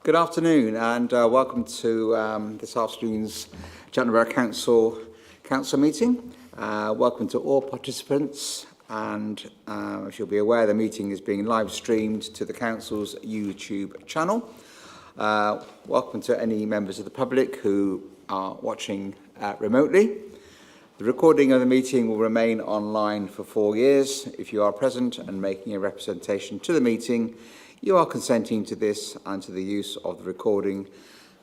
Good afternoon and welcome to this afternoon's Cheltenham Borough Council meeting. Welcome to all participants, and as you'll be aware, the meeting is being live streamed to the Council's YouTube channel. Welcome to any members of the public who are watching remotely. The recording of the meeting will remain online for 4 years. If you are present and making a representation to the meeting, you are consenting to this and to the use of the recording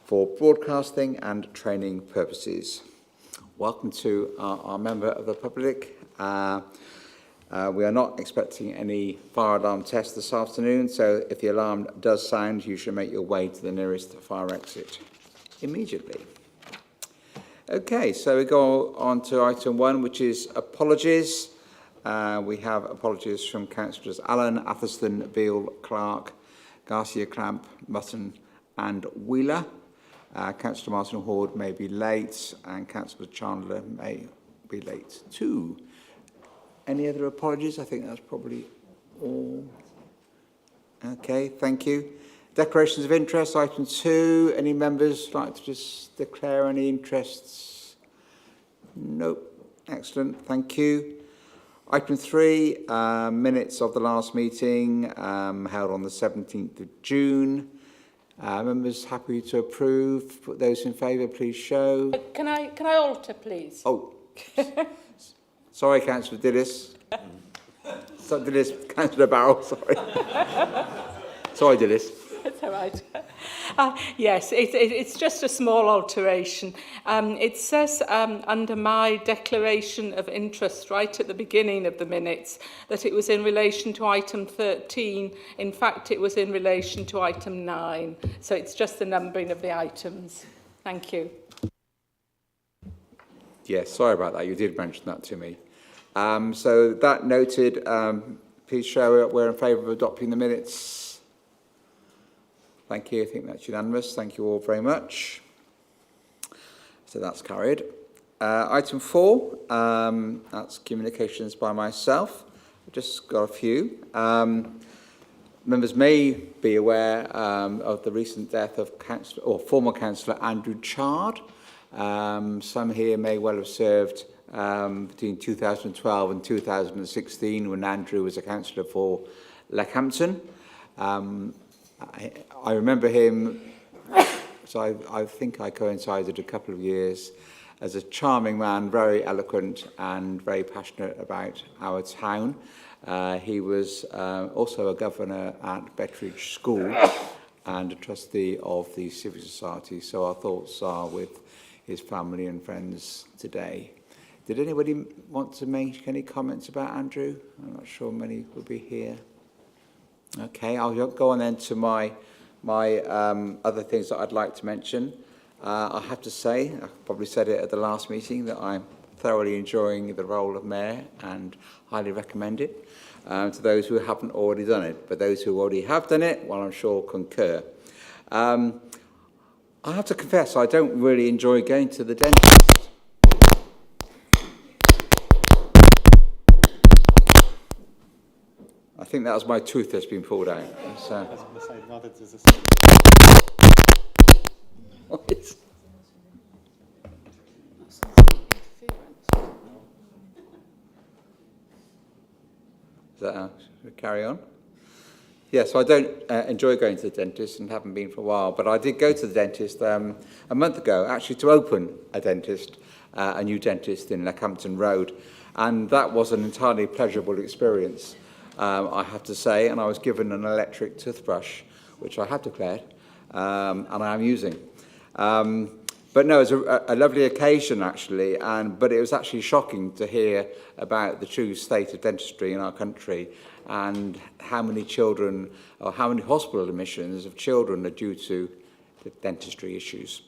for broadcasting and training purposes. Welcome to our member of the public. We are not expecting any fire alarm tests this afternoon, so if the alarm does sound, you should make your way to the nearest fire exit immediately. Okay, so we go on to item 1, which is apologies. We have apologies from Councillors Allen, Atherstone, Beale, Clark, Garcia, Clamp, Mutton and Wheeler. Councillor Martin Horde may be late and Councillor Chandler may be late too. Any other apologies? I think that's probably all. Okay, thank you. Declarations of interest, item 2. Any members like to just declare any interests? Nope. Excellent, thank you. Item 3, minutes of the last meeting held on the 17th of June. Members happy to approve? Put those in favour, please show. Can I alter, please? Oh, sorry, Councillor Dillis. Councillor Barrell, sorry. Sorry, Dillis. That's all right. Yes, it's just a small alteration. It says under my declaration of interest right at the beginning of the minutes that it was in relation to item 13. In fact, it was in relation to item 9. So it's just the numbering of the items. Thank you. Yes, sorry about that. You did mention that to me. So that noted, please show we're in favour of adopting the minutes. Thank you. I think that's unanimous. Thank you all very much. So that's carried. Item 4, that's communications by myself. I've just got a few. Members may be aware of the recent death of former Councillor Andrew Chard. Some here may well have served between 2012 and 2016 when Andrew was a councillor for Leckhampton. I remember him, so I think I coincided a couple of years, as a charming man, very eloquent and very passionate about our town. He was also a governor at Betteridge School and a trustee of the Civic Society, so our thoughts are with his family and friends today. Did anybody want to make any comments about Andrew? I'm not sure many will be here. Okay, I'll go on then to my other things that I'd like to mention. I have to say, I probably said it at the last meeting, that I'm thoroughly enjoying the role of Mayor and highly recommend it to those who haven't already done it. But those who already have done it, well, I'm sure concur. I have to confess, I don't really enjoy going to the dentist. I think that was my tooth that's been pulled out. So. I was going to say, neither does this. What is? Is that how? Should we carry on? Yeah, so I don't enjoy going to the dentist and haven't been for a while, but I did go to the dentist a month ago, actually to open a new dentist in Leckhampton Road, and that was an entirely pleasurable experience. I have to say, and I was given an electric toothbrush, which I have declared, and I am using. But no, it was a lovely occasion, actually, but it was actually shocking to hear about the true state of dentistry in our country and how many children, or how many hospital admissions of children are due to dentistry issues.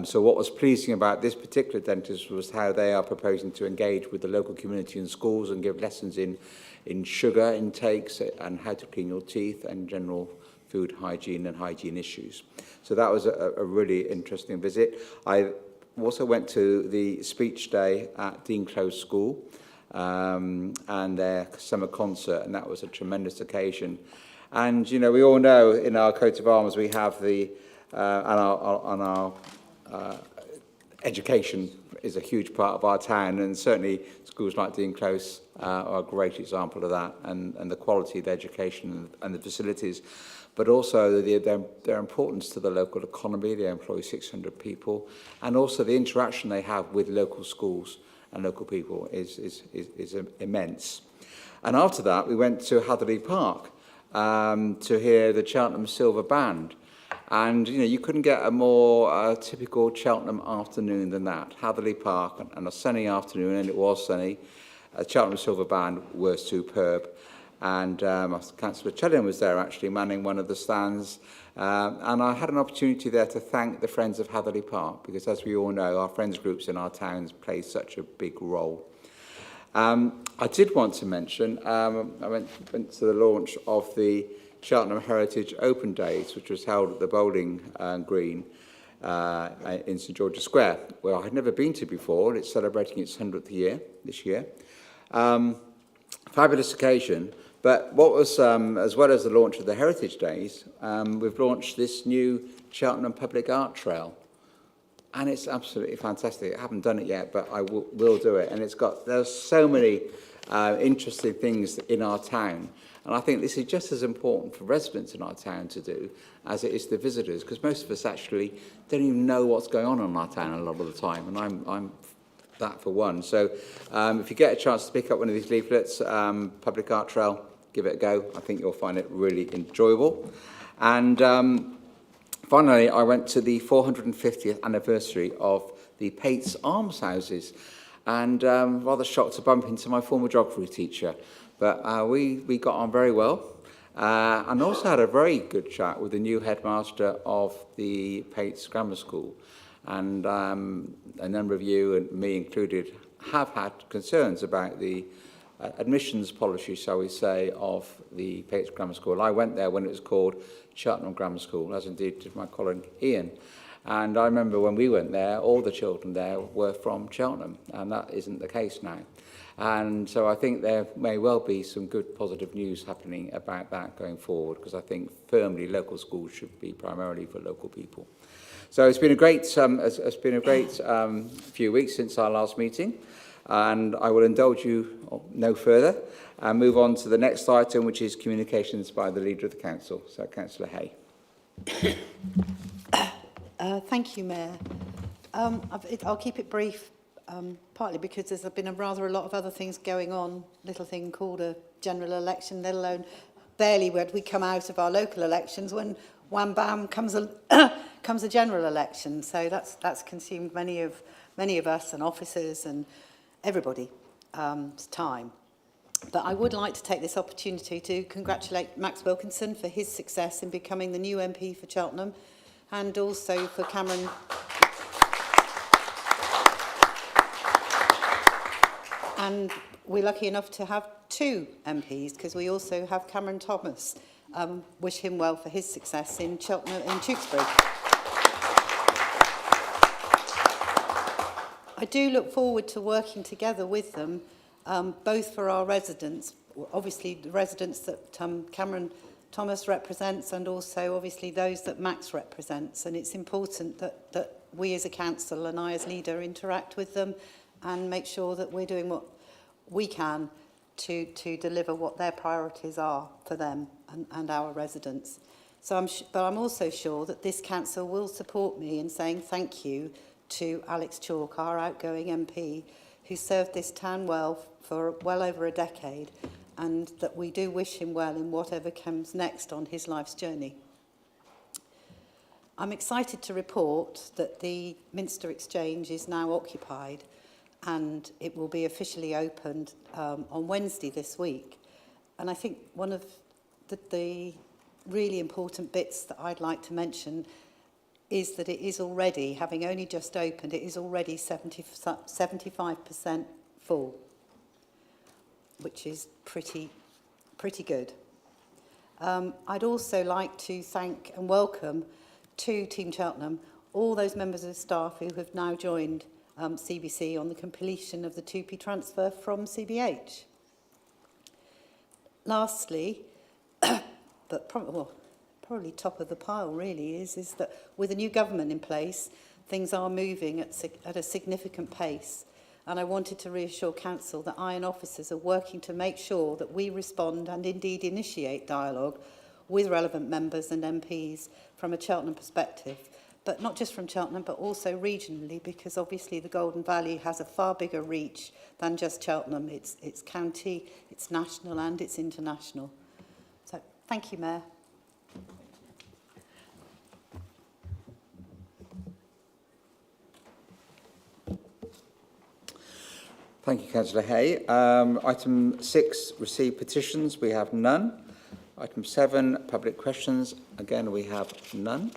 So what was pleasing about this particular dentist was how they are proposing to engage with the local community and schools and give lessons in sugar intakes and how to clean your teeth and general food hygiene and hygiene issues. So that was a really interesting visit. I also went to the speech day at Dean Close School and their summer concert, and that was a tremendous occasion. And, you know, we all know in our coat of arms we have the, and our education is a huge part of our town, and certainly schools like Dean Close are a great example of that, and the quality of the education and the facilities, but also their importance to the local economy. They employ 600 people, and also the interaction they have with local schools and local people is immense. And after that, we went to Hatherley Park to hear the Cheltenham Silver Band. And, you know, you couldn't get a more typical Cheltenham afternoon than that. Hatherley Park, and a sunny afternoon, and it was sunny. Cheltenham Silver Band were superb. And Councillor Chelliam was there, actually, manning one of the stands. And I had an opportunity there to thank the Friends of Hatherley Park, because, as we all know, our friends groups in our towns play such a big role. I did want to mention, I went to the launch of the Cheltenham Heritage Open Days, which was held at the Bowling Green in St George's Square, where I had never been to before. It's celebrating its 100th year this year. Fabulous occasion. But what was, as well as the launch of the Heritage Days, we've launched this new Cheltenham Public Art Trail. And it's absolutely fantastic. I haven't done it yet, but I will do it. And there's so many interesting things in our town. And I think this is just as important for residents in our town to do as it is the visitors, because most of us actually don't even know what's going on in our town a lot of the time. And I'm that for one. So if you get a chance to pick up one of these leaflets, Public Art Trail, give it a go. I think you'll find it really enjoyable. And finally, I went to the 450th anniversary of the Pates Arms Houses, and rather shocked to bump into my former geography teacher. But we got on very well, and also had a very good chat with the new headmaster of the Pates Grammar School. And a number of you, and me included, have had concerns about the admissions policy, shall we say, of the Pates Grammar School. I went there when it was called Cheltenham Grammar School, as indeed did my colleague Ian. And I remember when we went there, all the children there were from Cheltenham, and that isn't the case now. And so I think there may well be some good positive news happening about that going forward, because I think firmly local schools should be primarily for local people. So it's been a great, few weeks since our last meeting, and I will indulge you no further and move on to the next item, which is communications by the Leader of the Council. So, Councillor Hay. Thank you, Mayor. I'll keep it brief, partly because there's been a lot of other things going on, little thing called a general election, let alone barely would we come out of our local elections when wham bam comes a general election. So that's consumed many of us and officers and everybody's time. But I would like to take this opportunity to congratulate Max Wilkinson for his success in becoming the new MP for Cheltenham, and also for Cameron and we're lucky enough to have two MPs, because we also have Cameron Thomas. Wish him well for his success in Cheltenham and Tewkesbury. I do look forward to working together with them, both for our residents, obviously the residents that Cameron Thomas represents, and also obviously those that Max represents. And it's important that we as a council and I as leader interact with them and make sure that we're doing what we can to deliver what their priorities are for them and our residents. So but I'm also sure that this council will support me in saying thank you to Alex Chalk, our outgoing MP, who served this town well for well over a decade, and that we do wish him well in whatever comes next on his life's journey. I'm excited to report that the Minster Exchange is now occupied, and it will be officially opened on Wednesday this week. And I think one of the really important bits that I'd like to mention is that it is already, having only just opened, it is already 75% full, which is pretty good. I'd also like to thank and welcome to Team Cheltenham all those members of staff who have now joined CBC on the completion of the 2P transfer from CBH. Lastly, but probably top of the pile really is that with a new government in place, things are moving at a significant pace. And I wanted to reassure Council that Iron officers are working to make sure that we respond and indeed initiate dialogue with relevant members and MPs from a Cheltenham perspective. But not just from Cheltenham, but also regionally, because obviously the Golden Valley has a far bigger reach than just Cheltenham. It's county, it's national and it's international. So thank you, Mayor. Thank you, Councillor Hay. Item 6, receive petitions. We have none. Item 7, public questions. Again, we have none.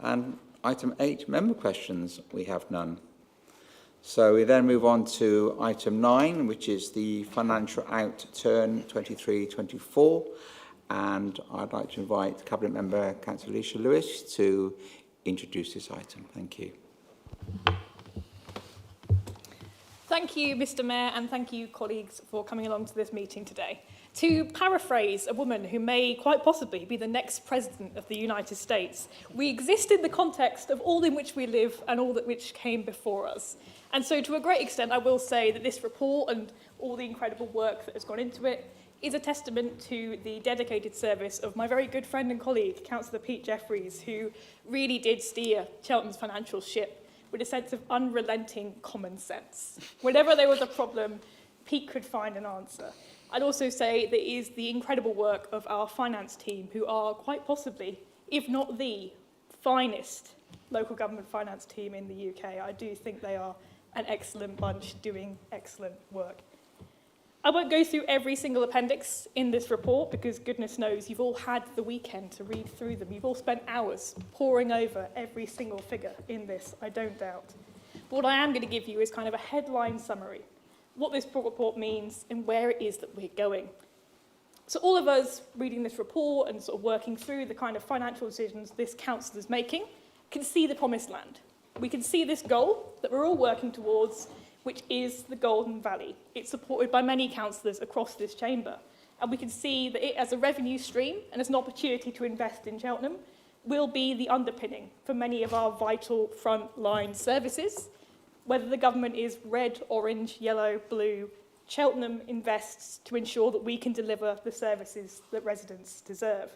And item 8, member questions. We have none. So we then move on to item 9, which is the financial outturn 23-24. And I'd like to invite Cabinet Member Councillor Alicia Lewis to introduce this item. Thank you. Thank you, Mr. Mayor, and thank you, colleagues, for coming along to this meeting today. To paraphrase a woman who may quite possibly be the next president of the United States, we exist in the context of all in which we live and all that which came before us. And so to a great extent, I will say that this report and all the incredible work that has gone into it is a testament to the dedicated service of my very good friend and colleague, Councillor Pete Jeffries, who really did steer Cheltenham's financial ship with a sense of unrelenting common sense. Whenever there was a problem, Pete could find an answer. I'd also say that it is the incredible work of our finance team, who are quite possibly, if not the finest local government finance team in the UK. I do think they are an excellent bunch doing excellent work. I won't go through every single appendix in this report because goodness knows you've all had the weekend to read through them. You've all spent hours poring over every single figure in this, I don't doubt. But what I am going to give you is kind of a headline summary, what this report means and where it is that we're going. So all of us reading this report and sort of working through the kind of financial decisions this council is making can see the promised land. We can see this goal that we're all working towards, which is the Golden Valley. It's supported by many councillors across this chamber. And we can see that it, as a revenue stream and as an opportunity to invest in Cheltenham, will be the underpinning for many of our vital frontline services. Whether the government is red, orange, yellow, blue, Cheltenham invests to ensure that we can deliver the services that residents deserve.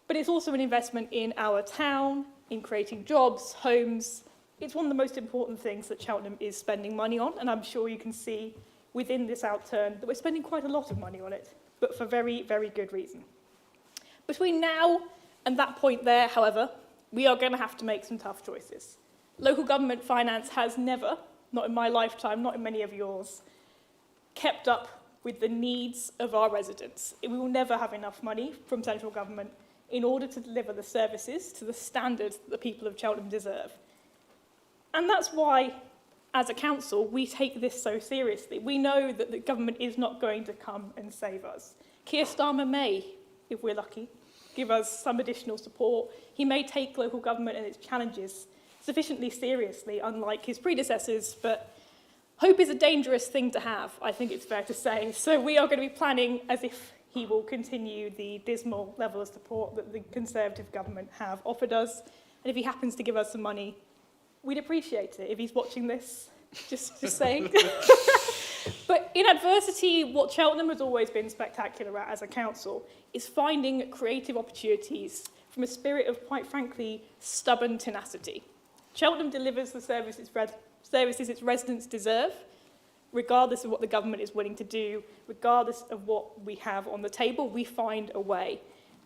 But it's also an investment in our town, in creating jobs, homes. It's one of the most important things that Cheltenham is spending money on, and I'm sure you can see within this outturn that we're spending quite a lot of money on it, but for very, very good reason. Between now and that point there, however, we are going to have to make some tough choices. Local government finance has never, not in my lifetime, not in many of yours, kept up with the needs of our residents. We will never have enough money from central government in order to deliver the services to the standards that the people of Cheltenham deserve. And that's why, as a council, we take this so seriously. We know that the government is not going to come and save us. Keir Starmer may, if we're lucky, give us some additional support. He may take local government and its challenges sufficiently seriously, unlike his predecessors, but hope is a dangerous thing to have, I think it's fair to say. So we are going to be planning as if he will continue the dismal level of support that the Conservative government have offered us. And if he happens to give us some money, we'd appreciate it if he's watching this, just saying. But in adversity, what Cheltenham has always been spectacular at as a council is finding creative opportunities from a spirit of, quite frankly, stubborn tenacity. Cheltenham delivers the services its residents deserve, regardless of what the government is willing to do, regardless of what we have on the table, we find a way.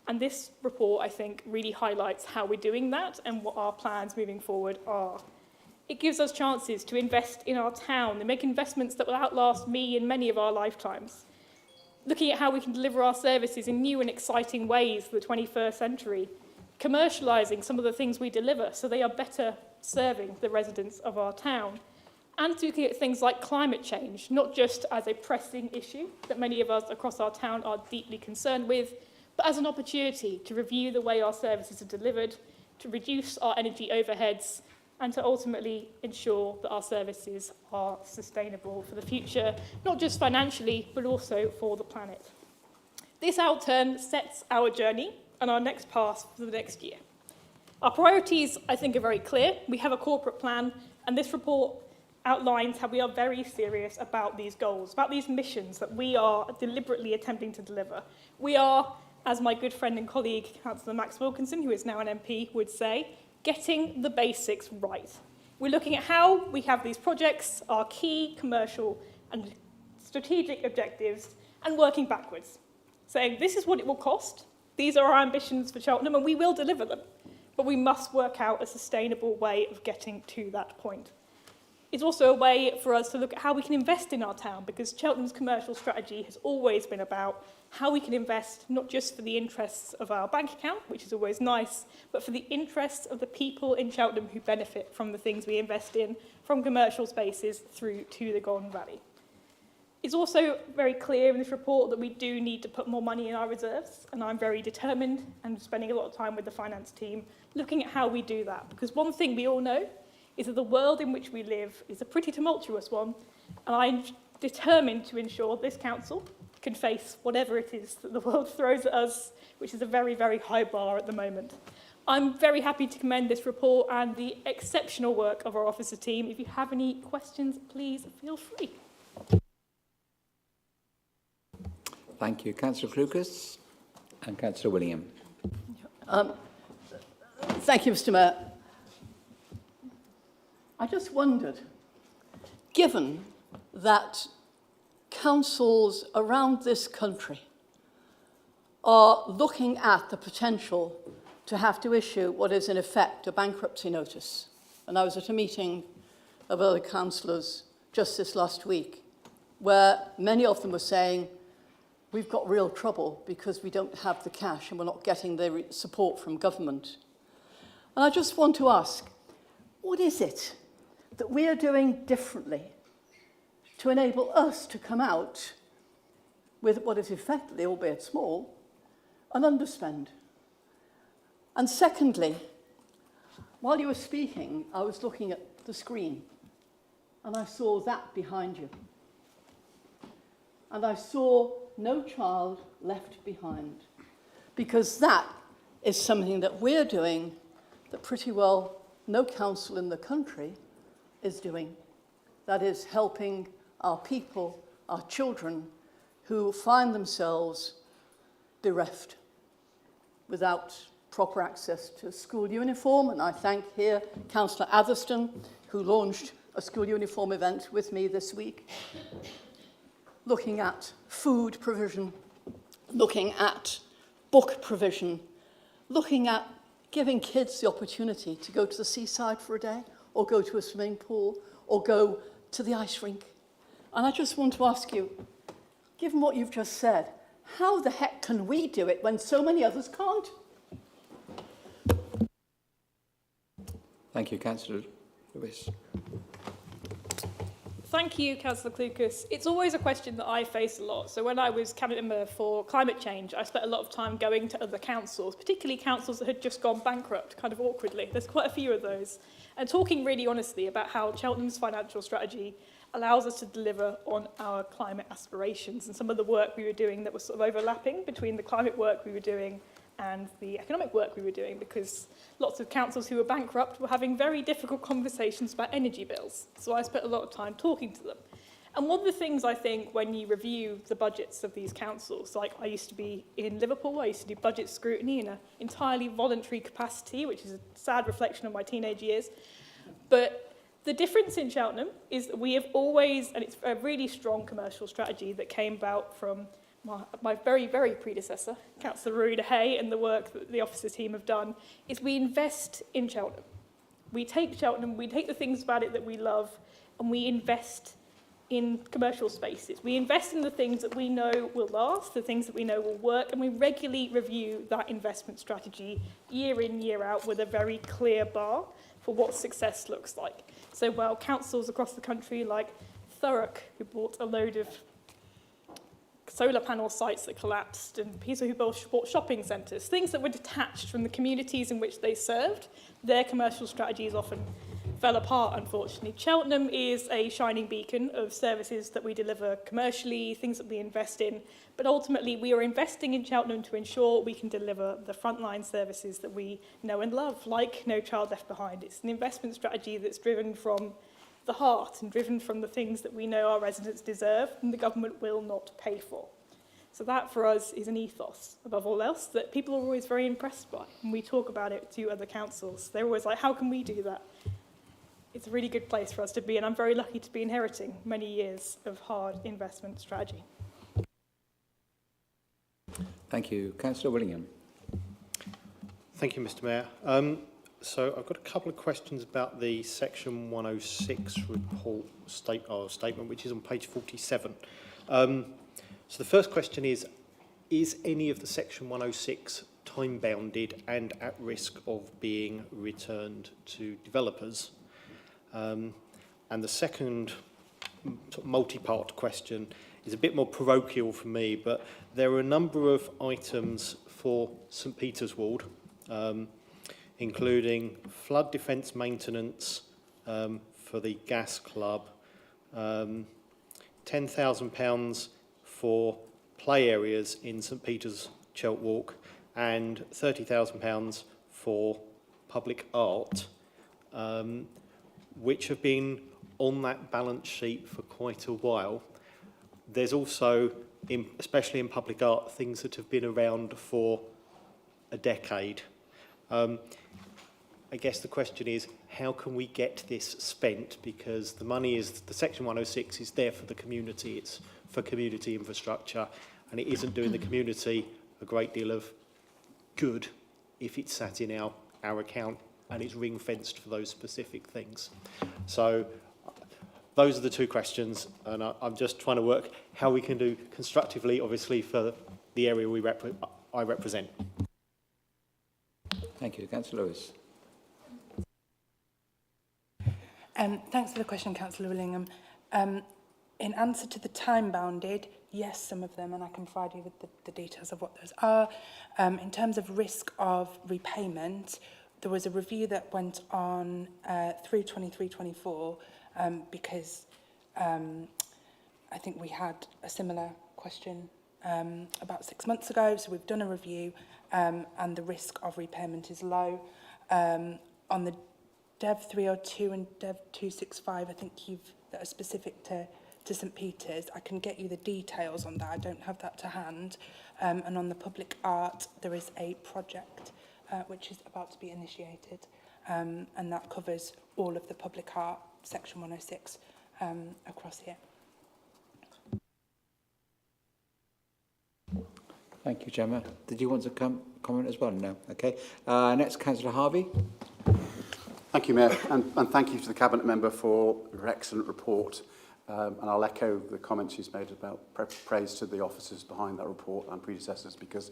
And this report, I think, really highlights how we're doing that and what our plans moving forward are. It gives us chances to invest in our town and make investments that will outlast me in many of our lifetimes. Looking at how we can deliver our services in new and exciting ways for the 21st century, commercialising some of the things we deliver so they are better serving the residents of our town, and looking at things like climate change, not just as a pressing issue that many of us across our town are deeply concerned with, but as an opportunity to review the way our services are delivered, to reduce our energy overheads, and to ultimately ensure that our services are sustainable for the future, not just financially, but also for the planet. This outturn sets our journey and our next path for the next year. Our priorities, I think, are very clear. We have a corporate plan, and this report outlines how we are very serious about these goals, about these missions that we are deliberately attempting to deliver. We are, as my good friend and colleague, Councillor Max Wilkinson, who is now an MP, would say, getting the basics right. We're looking at how we have these projects, our key commercial and strategic objectives, and working backwards, saying this is what it will cost, these are our ambitions for Cheltenham, and we will deliver them. But we must work out a sustainable way of getting to that point. It's also a way for us to look at how we can invest in our town, because Cheltenham's commercial strategy has always been about how we can invest not just for the interests of our bank account, which is always nice, but for the interests of the people in Cheltenham who benefit from the things we invest in, from commercial spaces through to the Golden Valley. It's also very clear in this report that we do need to put more money in our reserves, and I'm very determined and spending a lot of time with the finance team looking at how we do that, because one thing we all know is that the world in which we live is a pretty tumultuous one, and I'm determined to ensure this council can face whatever it is that the world throws at us, which is a very, very high bar at the moment. I'm very happy to commend this report and the exceptional work of our officer team. If you have any questions, please feel free. Thank you. Councillor Clucas and Councillor William. Thank you, Mr. Mayor. I just wondered, given that councils around this country are looking at the potential to have to issue what is in effect a bankruptcy notice, and I was at a meeting of other councillors just this last week where many of them were saying, we've got real trouble because we don't have the cash and we're not getting the support from government. And I just want to ask, what is it that we are doing differently to enable us to come out with what is effectively, albeit small, an underspend? And secondly, while you were speaking, I was looking at the screen and I saw that behind you. And I saw no child left behind, because that is something that we're doing that pretty well no council in the country is doing. That is helping our people, our children, who find themselves bereft without proper access to school uniform. And I thank here Councillor Atherstone, who launched a school uniform event with me this week, looking at food provision, looking at book provision, looking at giving kids the opportunity to go to the seaside for a day, or go to a swimming pool, or go to the ice rink. And I just want to ask you, given what you've just said, how the heck can we do it when so many others can't? Thank you, Councillor Lewis. Thank you, Councillor Clucas. It's always a question that I face a lot. So when I was cabinet member for climate change, I spent a lot of time going to other councils, particularly councils that had just gone bankrupt, kind of awkwardly. There's quite a few of those. And talking really honestly about how Cheltenham's financial strategy allows us to deliver on our climate aspirations, and some of the work we were doing that was sort of overlapping between the climate work we were doing and the economic work we were doing, because lots of councils who were bankrupt were having very difficult conversations about energy bills. So I spent a lot of time talking to them. And one of the things I think when you review the budgets of these councils, like I used to be in Liverpool, I used to do budget scrutiny in an entirely voluntary capacity, which is a sad reflection of my teenage years. But the difference in Cheltenham is that we have always, and it's a really strong commercial strategy that came about from my very, very predecessor, Councillor Rowena Hay, and the work that the officer team have done, is we invest in Cheltenham. We take Cheltenham, we take the things about it that we love, and we invest in commercial spaces. We invest in the things that we know will last, the things that we know will work, and we regularly review that investment strategy year in, year out with a very clear bar for what success looks like. So while councils across the country like Thurrock, who bought a load of solar panel sites that collapsed, and people who bought shopping centres, things that were detached from the communities in which they served, their commercial strategies often fell apart, unfortunately. Cheltenham is a shining beacon of services that we deliver commercially, things that we invest in, but ultimately we are investing in Cheltenham to ensure we can deliver the frontline services that we know and love, like No Child Left Behind. It's an investment strategy that's driven from the heart and driven from the things that we know our residents deserve and the government will not pay for. So that for us is an ethos, above all else, that people are always very impressed by. When we talk about it to other councils, they're always like, how can we do that? It's a really good place for us to be, and I'm very lucky to be inheriting many years of hard investment strategy. Thank you. Councillor Willingham. Thank you, Mr. Mayor. So I've got a couple of questions about the Section 106 report statement, which is on page 47. So the first question is any of the Section 106 time-bounded and at risk of being returned to developers? And the second sort of multi-part question is a bit more parochial for me, but there are a number of items for St Peter's Ward, including flood defence maintenance for the gas club, £10,000 for play areas in St Peter's Chelt Walk, and £30,000 for public art, which have been on that balance sheet for quite a while. There's also, especially in public art, things that have been around for a decade. I guess the question is, how can we get this spent? Because the money is, the Section 106 is there for the community, it's for community infrastructure, and it isn't doing the community a great deal of good if it's sat in our account and it's ring-fenced for those specific things. So those are the two questions, and I'm just trying to work how we can do constructively, obviously, for the area I represent. Thank you. Councillor Lewis. Thanks for the question, Councillor Willingham. In answer to the time-bounded, yes, some of them, and I can provide you with the details of what those are. In terms of risk of repayment, there was a review that went on through 23-24 because I think we had a similar question about 6 months ago, so we've done a review and the risk of repayment is low. On the Dev 302 and Dev 265, I think that are specific to St Peter's. I can get you the details on that. I don't have that to hand. And on the public art, there is a project which is about to be initiated, and that covers all of the public art, Section 106, across here. Thank you, Gemma. Did you want to comment as well? No. Okay. Next, Councillor Harvey. Thank you, Mayor, and thank you to the Cabinet Member for her excellent report. And I'll echo the comments she's made about praise to the officers behind that report and predecessors, because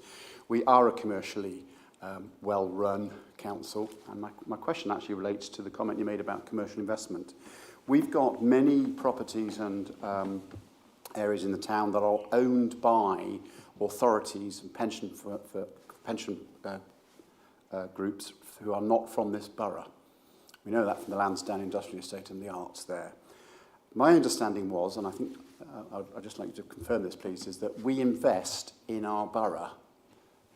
we are a commercially well-run council. And my question actually relates to the comment you made about commercial investment. We've got many properties and areas in the town that are owned by authorities and pension groups who are not from this borough. We know that from the Lansdowne Industrial Estate and the arts there. My understanding was, and I think I'd just like you to confirm this, please, is that we invest in our borough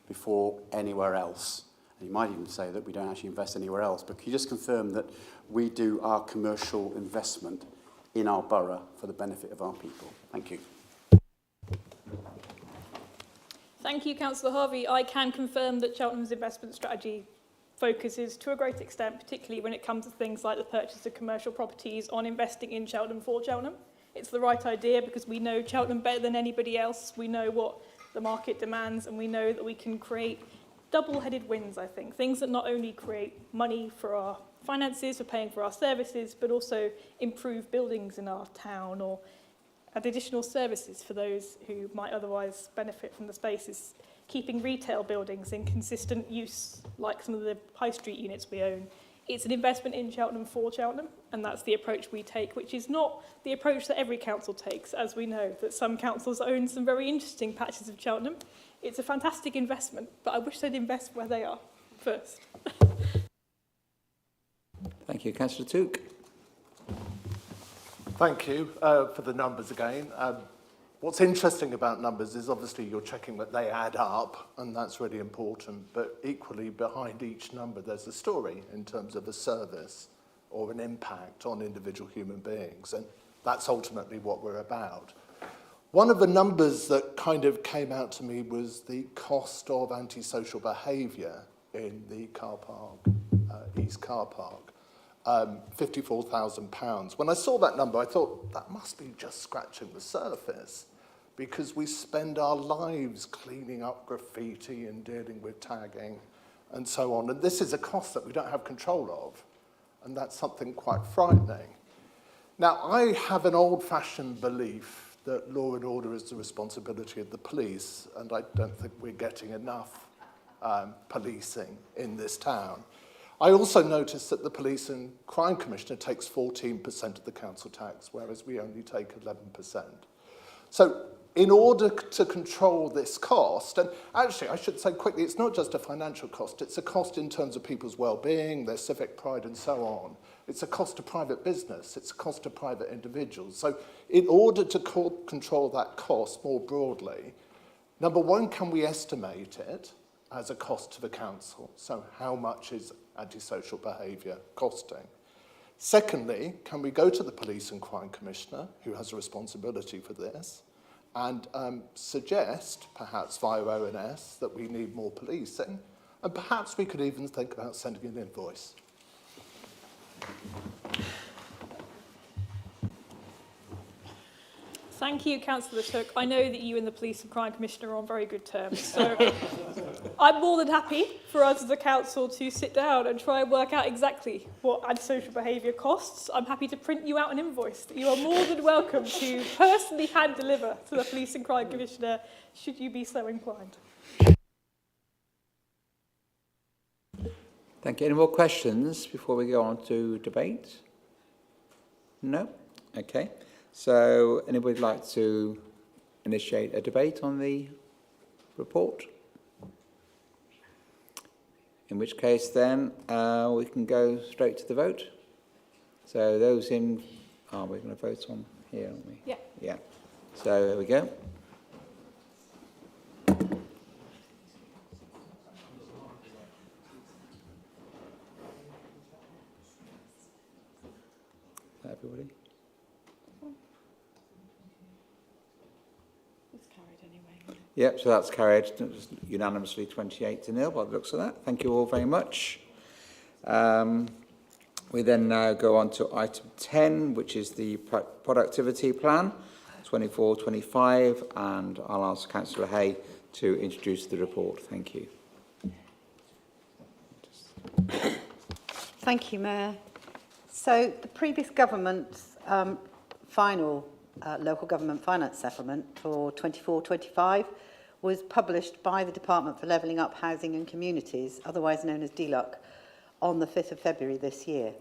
before anywhere else. And you might even say that we don't actually invest anywhere else, but can you just confirm that we do our commercial investment in our borough for the benefit of our people? Thank you. Thank you, Councillor Harvey. I can confirm that Cheltenham's investment strategy focuses to a great extent, particularly when it comes to things like the purchase of commercial properties, on investing in Cheltenham for Cheltenham. It's the right idea because we know Cheltenham better than anybody else. We know what the market demands, and we know that we can create double-headed wins, I think. Things that not only create money for our finances, for paying for our services, but also improve buildings in our town or add additional services for those who might otherwise benefit from the spaces. Keeping retail buildings in consistent use, like some of the high street units we own. It's an investment in Cheltenham for Cheltenham, and that's the approach we take, which is not the approach that every council takes, as we know, that some councils own some very interesting patches of Cheltenham. It's a fantastic investment, but I wish they'd invest where they are first. Thank Thank you. Councillor Took. Thank you for the numbers again. What's interesting about numbers is obviously you're checking that they add up, and that's really important, but equally behind each number there's a story in terms of a service or an impact on individual human beings, and that's ultimately what we're about. One of the numbers that kind of came out to me was the cost of antisocial behaviour in the car park, East Car Park. £54,000. When I saw that number, I thought that must be just scratching the surface, because we spend our lives cleaning up graffiti and dealing with tagging and so on. And this is a cost that we don't have control of, and that's something quite frightening. Now, I have an old-fashioned belief that law and order is the responsibility of the police, and I don't think we're getting enough policing in this town. I also noticed that the Police and Crime Commissioner takes 14% of the council tax, whereas we only take 11%. So in order to control this cost, and actually I should say quickly, it's not just a financial cost, it's a cost in terms of people's well-being, their civic pride and so on. It's a cost to private business, it's a cost to private individuals. So in order to control that cost more broadly, number one, can we estimate it as a cost to the council? So how much is antisocial behaviour costing? Secondly, can we go to the Police and Crime Commissioner, who has a responsibility for this, and suggest, perhaps via ONS, that we need more policing, and perhaps we could even think about sending an invoice. Thank you, Councillor Took. I know that you and the Police and Crime Commissioner are on very good terms, so I'm more than happy for us as a council to sit down and try and work out exactly what antisocial behaviour costs. I'm happy to print you out an invoice that you are more than welcome to personally hand deliver to the Police and Crime Commissioner, should you be so inclined. Thank you. Any more questions before we go on to debate? No? Okay. So anybody like to initiate a debate on the report? In which case then we can go straight to the vote. So those in, we're going to vote on here, aren't we? Yeah. Yeah. So there we go. Everybody? Yep, so that's carried unanimously 28-0 by the looks of that. Thank you all very much. We then now go on to item 10, which is the productivity plan, 24-25, and I'll ask Councillor Hay to introduce the report. Thank you. Thank you, Mayor. So the previous government's final local government finance settlement for 24-25 was published by the Department for Levelling Up Housing and Communities, otherwise known as DLUC, on the 5th of February this year.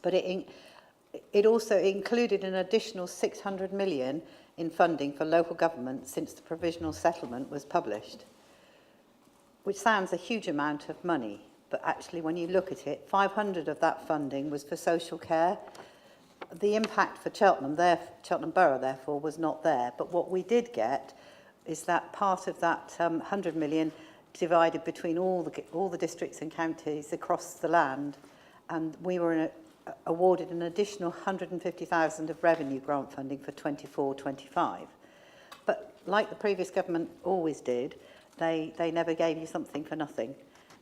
But it also included an additional 600 million in funding for local government since the provisional settlement was published, which sounds a huge amount of money, but actually when you look at it, 500 of that funding was for social care. The impact for Cheltenham Borough, therefore, was not there. But what we did get is that part of that 100 million divided between all the districts and counties across the land, and we were awarded an additional 150,000 of revenue grant funding for 24-25. But like the previous government always did, they never gave you something for nothing.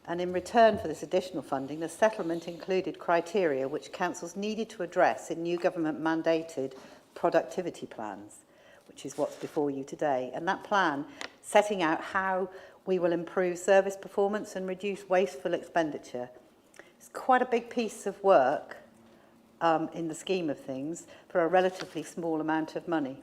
And in return for this additional funding, the settlement included criteria which councils needed to address in new government-mandated productivity plans, which is what's before you today. And that plan setting out how we will improve service performance and reduce wasteful expenditure. It's quite a big piece of work in the scheme of things for a relatively small amount of money,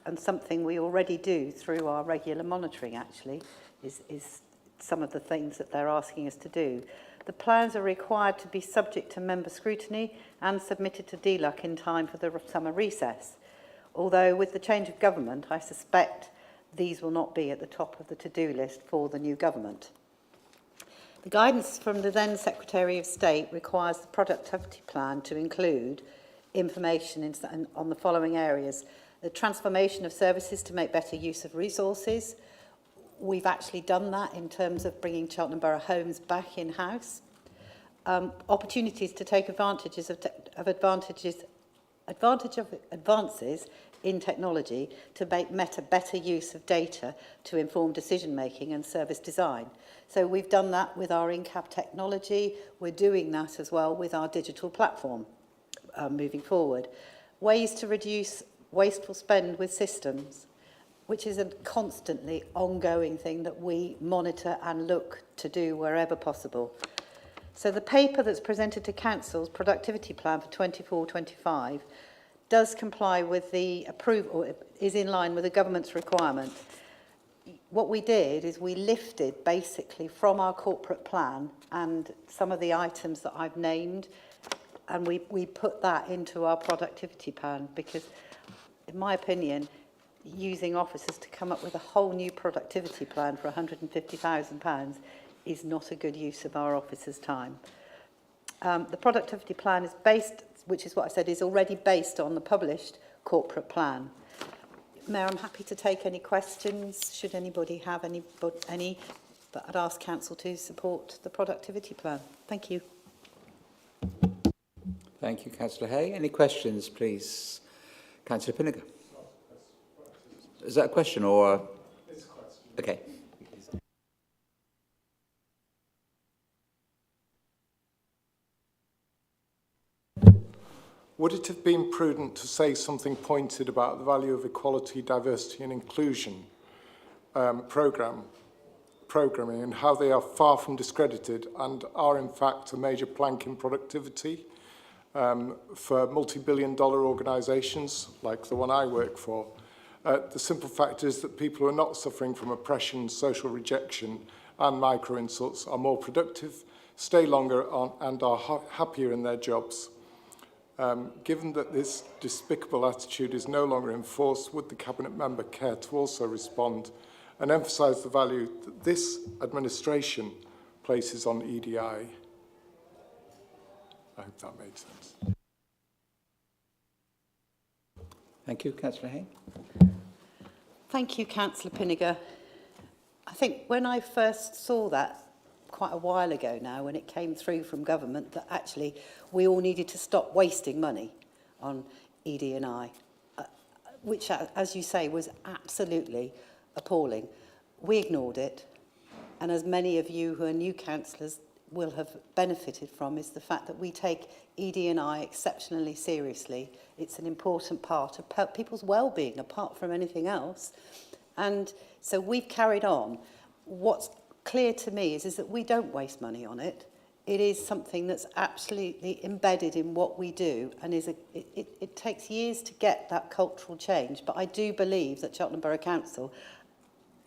and something we already do through our regular monitoring, actually, is some of the things that they're asking us to do. The plans are required to be subject to member scrutiny and submitted to DLUC in time for the summer recess. Although with the change of government, I suspect these will not be at the top of the to-do list for the new government. The guidance from the then Secretary of State requires the productivity plan to include information on the following areas: the transformation of services to make better use of resources. We've actually done that in terms of bringing Cheltenham Borough Homes back in-house. Opportunities to take advantages of advances in technology to make better use of data to inform decision making and service design. So we've done that with our in-cab technology. We're doing that as well with our digital platform moving forward. Ways to reduce wasteful spend with systems, which is a constantly ongoing thing that we monitor and look to do wherever possible. So the paper that's presented to Council's productivity plan for 24-25 does comply with the approval, is in line with the government's requirement. What we did is we lifted basically from our corporate plan and some of the items that I've named, and we put that into our productivity plan because, in my opinion, using officers to come up with a whole new productivity plan for £150,000 is not a good use of our officers' time. The productivity plan is based, which is what I said, is already based on the published corporate plan. Mayor, I'm happy to take any questions, should anybody have any, but I'd ask Council to support the productivity plan. Thank you. Thank you, Councillor Hay. Any questions, please? Councillor Pinniger. Is that a question or? It's a question. Okay. Would it have been prudent to say something pointed about the value of equality, diversity and inclusion programming and how they are far from discredited and are in fact a major plank in productivity for multi-billion-dollar organisations like the one I work for? The simple fact is that people who are not suffering from oppression, social rejection and micro-insults are more productive, stay longer on, and are happier in their jobs. Given that this despicable attitude is no longer in force, would the Cabinet member care to also respond and emphasise the value that this administration places on EDI? I hope that made sense. Thank you, Councillor Hay. Thank you, Councillor Pinniger. I think when I first saw that quite a while ago now, when it came through from government that actually we all needed to stop wasting money on ED&I, which, as you say, was absolutely appalling. We ignored it, and as many of you who are new councillors will have benefited from, is the fact that we take ED&I exceptionally seriously. It's an important part of people's well-being, apart from anything else. And so we've carried on. What's clear to me is that we don't waste money on it. It is something that's absolutely embedded in what we do, and it takes years to get that cultural change. But I do believe that Cheltenham Borough Council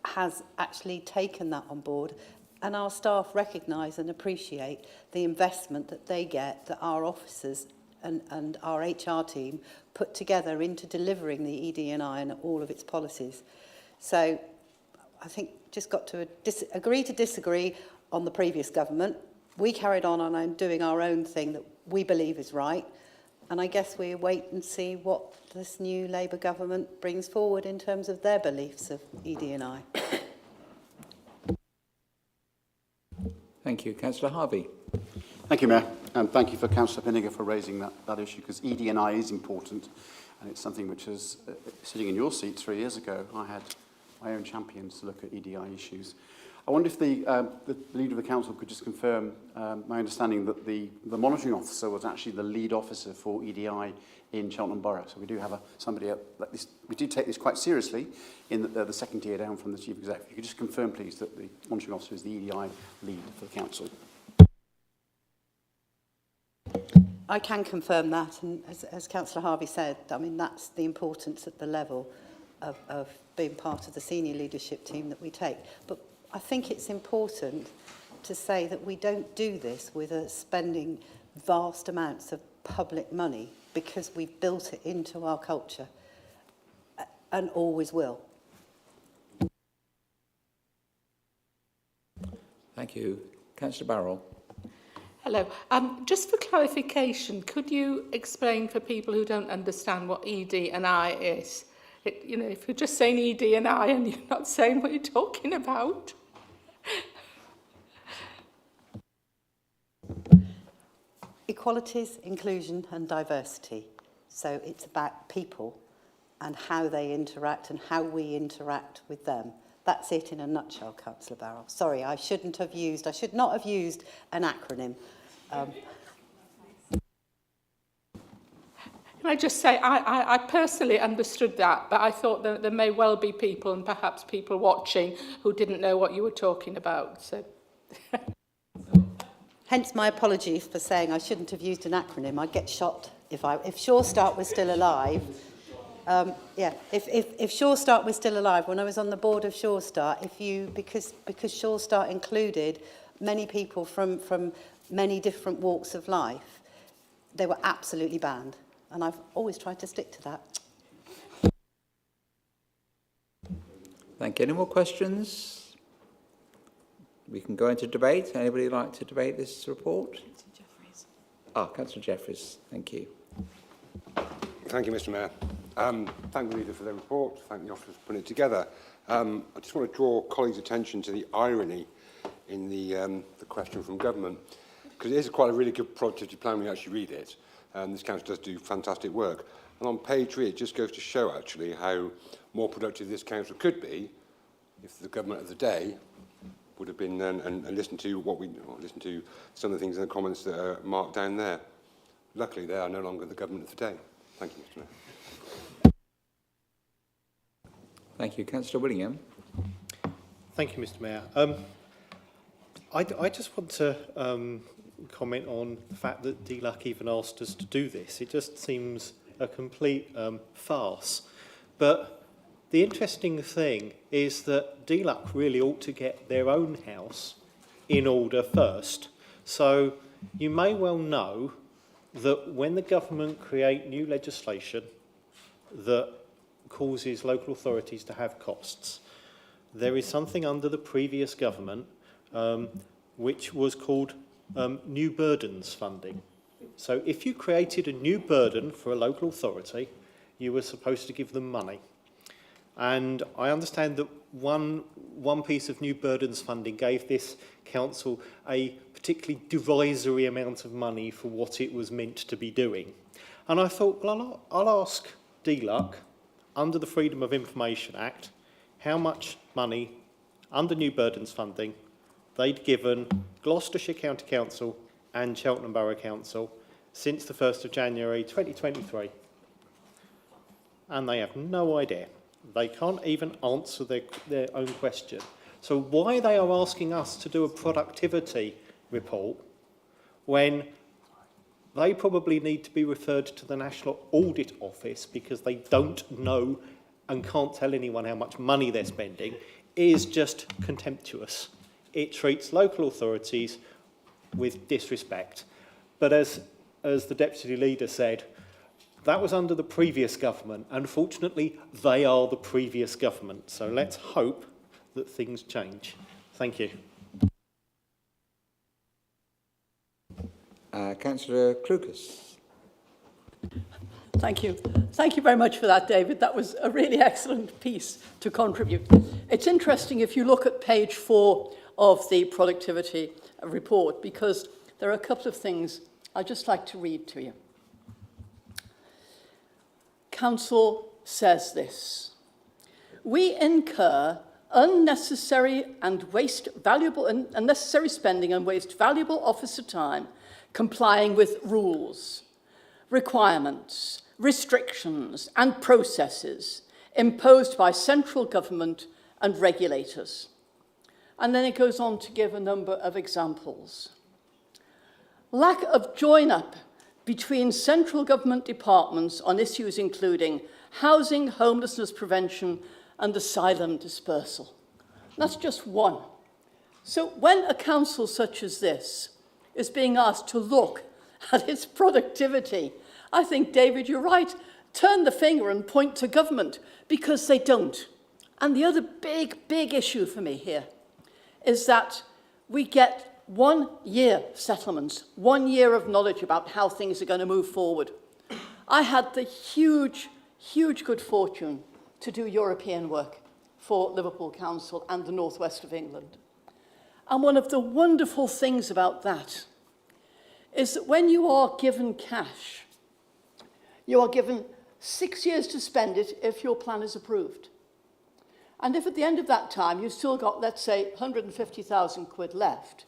has actually taken that on board, and our staff recognise and appreciate the investment that they get, that our officers and our HR team put together into delivering the ED&I and all of its policies. So I think just got to agree to disagree on the previous government. We carried on doing our own thing that we believe is right. And I guess we wait and see what this new Labour government brings forward in terms of their beliefs of ED&I. Thank you. Councillor Harvey. Thank you, Mayor, and thank you for Councillor Pinniger for raising that issue, because ED&I is important, and it's something which is sitting in your seat 3 years ago. I had my own champions to look at EDI issues. I wonder if the Leader of the Council could just confirm my understanding that the monitoring officer was actually the lead officer for EDI in Cheltenham Borough. So we do have somebody like this. We do take this quite seriously in that they're the second tier down from the Chief Executive. If you could just confirm, please, that the monitoring officer is the EDI lead for the Council. I can confirm that, and as Councillor Harvey said, I mean, that's the importance at the level of being part of the senior leadership team that we take. But I think it's important to say that we don't do this with spending vast amounts of public money, because we've built it into our culture and always will. Thank you. Councillor Barrell. Hello. Just for clarification, could you explain for people who don't understand what ED and I is? You know, if you're just saying ED and I and you're not saying what you're talking about. Equalities, inclusion and diversity. So it's about people and how they interact and how we interact with them. That's it in a nutshell, Councillor Barrell. Sorry, I should not have used an acronym. Can I just say, I personally understood that, but I thought that there may well be people, and perhaps people watching, who didn't know what you were talking about. So. Hence my apologies for saying I shouldn't have used an acronym. I'd get shot if Sure Start was still alive. If Sure Start was still alive, when I was on the board of Sure Start, because Sure Start included many people from many different walks of life, they were absolutely banned. And I've always tried to stick to that. Thank you. Any more questions? We can go into debate. Anybody like to debate this report? Councillor Jeffries. Thank you. Thank you, Mr. Mayor. Thank the leader for the report. Thank the officers for putting it together. I just want to draw colleagues' attention to the irony in the question from government, because it is quite a really good productivity plan when you actually read it. This council does do fantastic work. And on page 3, it just goes to show, actually, how more productive this council could be if the government of the day would have been and listened to listened to some of the things in the comments that are marked down there. Luckily, they are no longer the government of the day. Thank you, Mr. Mayor. Thank you. Councillor Willingham. Thank you, Mr. Mayor. I just want to comment on the fact that DLUC even asked us to do this. It just seems a complete farce. But the interesting thing is that DLUC really ought to get their own house in order first. So you may well know that when the government create new legislation that causes local authorities to have costs, there is something under the previous government which was called new burdens funding. So if you created a new burden for a local authority, you were supposed to give them money. And I understand that one piece of new burdens funding gave this council a particularly derisory amount of money for what it was meant to be doing. And I thought, well, I'll ask DLUC, under the Freedom of Information Act, how much money under new burdens funding they'd given Gloucestershire County Council and Cheltenham Borough Council since the 1st of January 2023. And they have no idea. They can't even answer their own question. So why they are asking us to do a productivity report when they probably need to be referred to the National Audit Office because they don't know and can't tell anyone how much money they're spending, is just contemptuous. It treats local authorities with disrespect. But as the Deputy Leader said, that was under the previous government. Unfortunately, they are the previous government. So let's hope that things change. Thank you. Councillor Clucas. Thank you. Thank you very much for that, David. That was a really excellent piece to contribute. It's interesting if you look at page 4 of the productivity report, because there are a couple of things I'd just like to read to you. Council says this: we incur unnecessary spending and waste valuable officer time complying with rules, requirements, restrictions and processes imposed by central government and regulators. And then it goes on to give a number of examples. Lack of join-up between central government departments on issues including housing, homelessness prevention and asylum dispersal. That's just one. So when a council such as this is being asked to look at its productivity, I think, David, you're right, turn the finger and point to government, because they don't. And the other big issue for me here is that we get 1 year settlements, 1 year of knowledge about how things are going to move forward. I had the huge good fortune to do European work for Liverpool Council and the northwest of England. And one of the wonderful things about that is that when you are given cash, you are given 6 years to spend it if your plan is approved. And if at the end of that time you've still got, let's say, 150,000 quid left,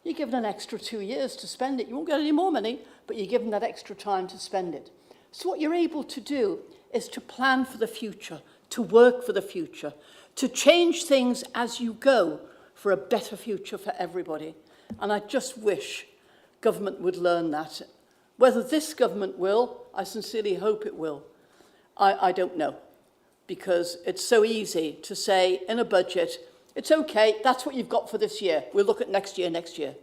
you're given an extra 2 years to spend it. You won't get any more money, but you're given that extra time to spend it. So what you're able to do is to plan for the future, to work for the future, to change things as you go for a better future for everybody. And I just wish government would learn that. Whether this government will, I sincerely hope it will. I don't know, because it's so easy to say in a budget, it's okay, that's what you've got for this year. We'll look at next year.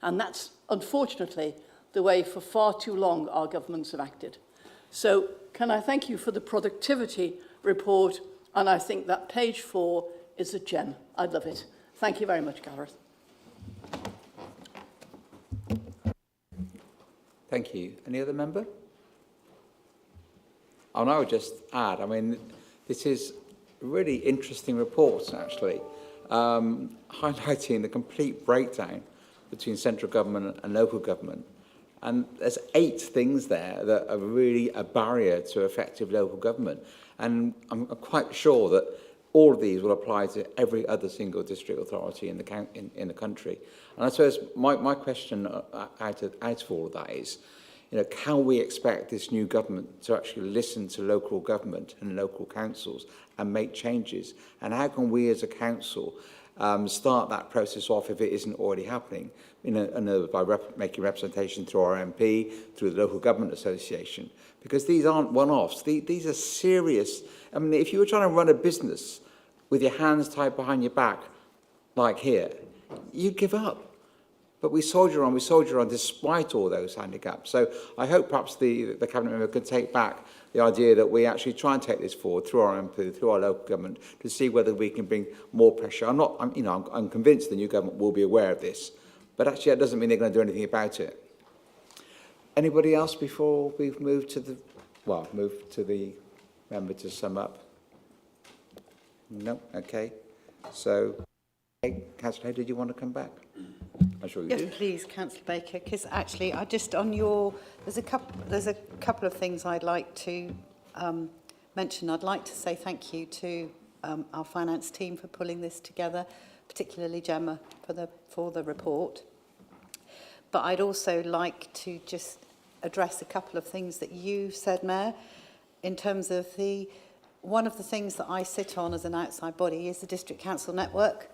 And that's, unfortunately, the way for far too long our governments have acted. So can I thank you for the productivity report, and I think that page 4 is a gem. I love it. Thank you very much, Gareth. Thank you. Any other member? And I would just add, I mean, this is a really interesting report, actually, highlighting the complete breakdown between central government and local government. And there's 8 things there that are really a barrier to effective local government. And I'm quite sure that all of these will apply to every other single district authority in the country. And I suppose my question out of all of that is, you know, can we expect this new government to actually listen to local government and local councils and make changes? And how can we as a council start that process off if it isn't already happening? By making representation through our MP, through the Local Government Association, because these aren't one-offs. These are serious. I mean, if you were trying to run a business with your hands tied behind your back, like here, you'd give up. But we soldier on despite all those handicaps. So I hope perhaps the Cabinet member could take back the idea that we actually try and take this forward through our MP, through our local government, to see whether we can bring more pressure. I'm convinced the new government will be aware of this, but actually that doesn't mean they're going to do anything about it. Anybody else before we move to the member to sum up? No? Okay. So, Councillor Hay, did you want to come back? I'm sure you do. Yes, please, Councillor Baker, because actually I just there's a couple of things I'd like to mention. I'd like to say thank you to our finance team for pulling this together, particularly Gemma for the report. But I'd also like to just address a couple of things that you said, Mayor, in terms of one of the things that I sit on as an outside body is the District Council Network.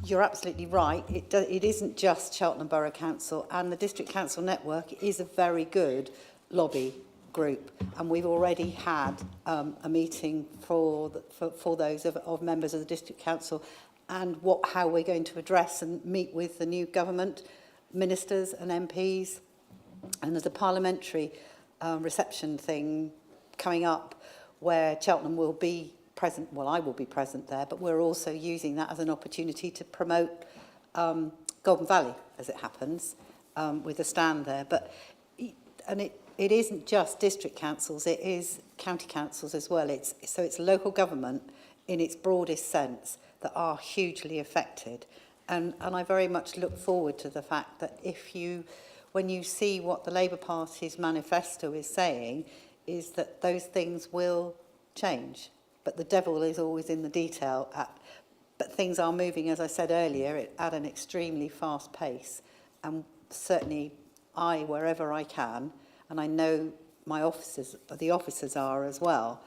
You're absolutely right. It isn't just Cheltenham Borough Council, and the District Council Network is a very good lobby group, and we've already had a meeting for those of members of the District Council, and how we're going to address and meet with the new government, ministers and MPs, and there's a parliamentary reception thing coming up where Cheltenham will be present. Well, I will be present there, but we're also using that as an opportunity to promote Golden Valley, as it happens, with a stand there. It isn't just district councils; it is county councils as well. It's local government in its broadest sense that are hugely affected, and I very much look forward to the fact that when you see what the Labour Party's manifesto is saying, is that those things will change. But the devil is always in the detail. But things are moving, as I said earlier, at an extremely fast pace. And certainly wherever I can, and I know the officers are as well,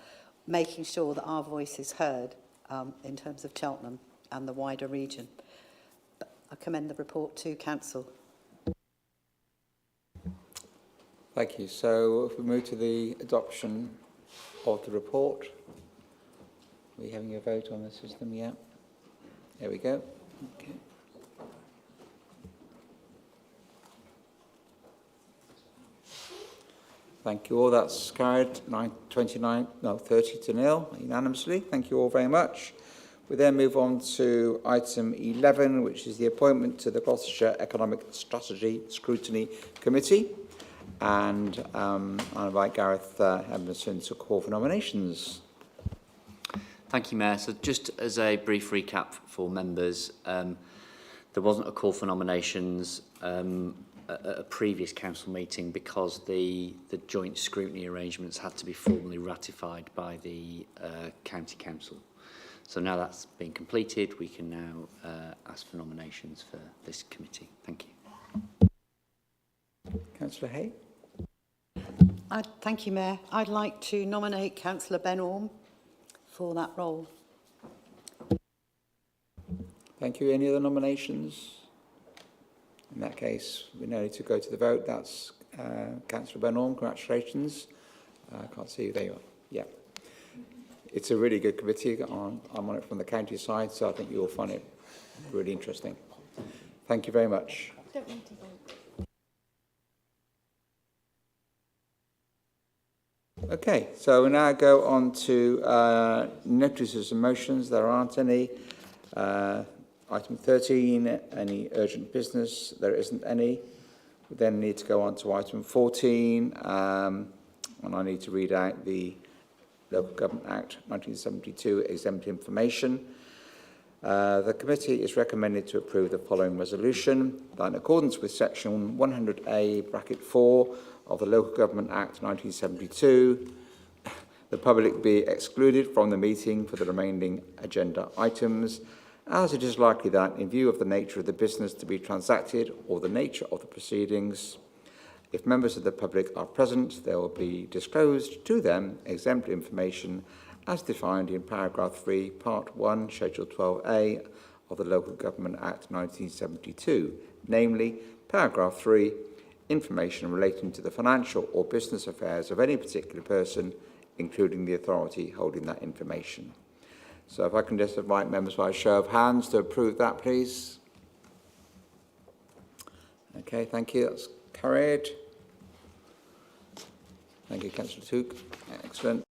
making sure that our voice is heard in terms of Cheltenham and the wider region. But I commend the report to Council. Thank you. So if we move to the adoption of the report. Are we having a vote on the system yet? There we go. Okay. Thank you all. That's carried 30 to 0 unanimously. Thank you all very much. We then move on to item 11, which is the appointment to the Gloucestershire Economic Strategy Scrutiny Committee. And I invite Gareth Edmondson to call for nominations. Thank you, Mayor. So just as a brief recap for members, there wasn't a call for nominations at a previous council meeting because the joint scrutiny arrangements had to be formally ratified by the county council. So now that's been completed, we can now ask for nominations for this committee. Thank you. Councillor Hay. Thank you, Mayor. I'd like to nominate Councillor Ben Orme for that role. Thank you. Any other nominations? In that case, we now need to go to the vote. That's Councillor Ben Orme. Congratulations. I can't see you. There you are. Yeah. It's a really good committee. I'm on it from the county side, so I think you'll find it really interesting. Thank you very much. Don't need to vote. Okay, so we now go on to notices and motions. There aren't any. Item 13, any urgent business? There isn't any. We then need to go on to item 14, and I need to read out the Local Government Act 1972 exempt information. The committee is recommended to approve the following resolution, that in accordance with section 100A bracket 4 of the Local Government Act 1972, the public be excluded from the meeting for the remaining agenda items, as it is likely that, in view of the nature of the business to be transacted or the nature of the proceedings, if members of the public are present, there will be disclosed to them exempt information as defined in paragraph 3, part 1, schedule 12A of the Local Government Act 1972, namely paragraph 3, information relating to the financial or business affairs of any particular person, including the authority holding that information. So if I can just invite members by a show of hands to approve that, please. Okay, thank you. That's carried. Thank you, Councillor Took. Excellent.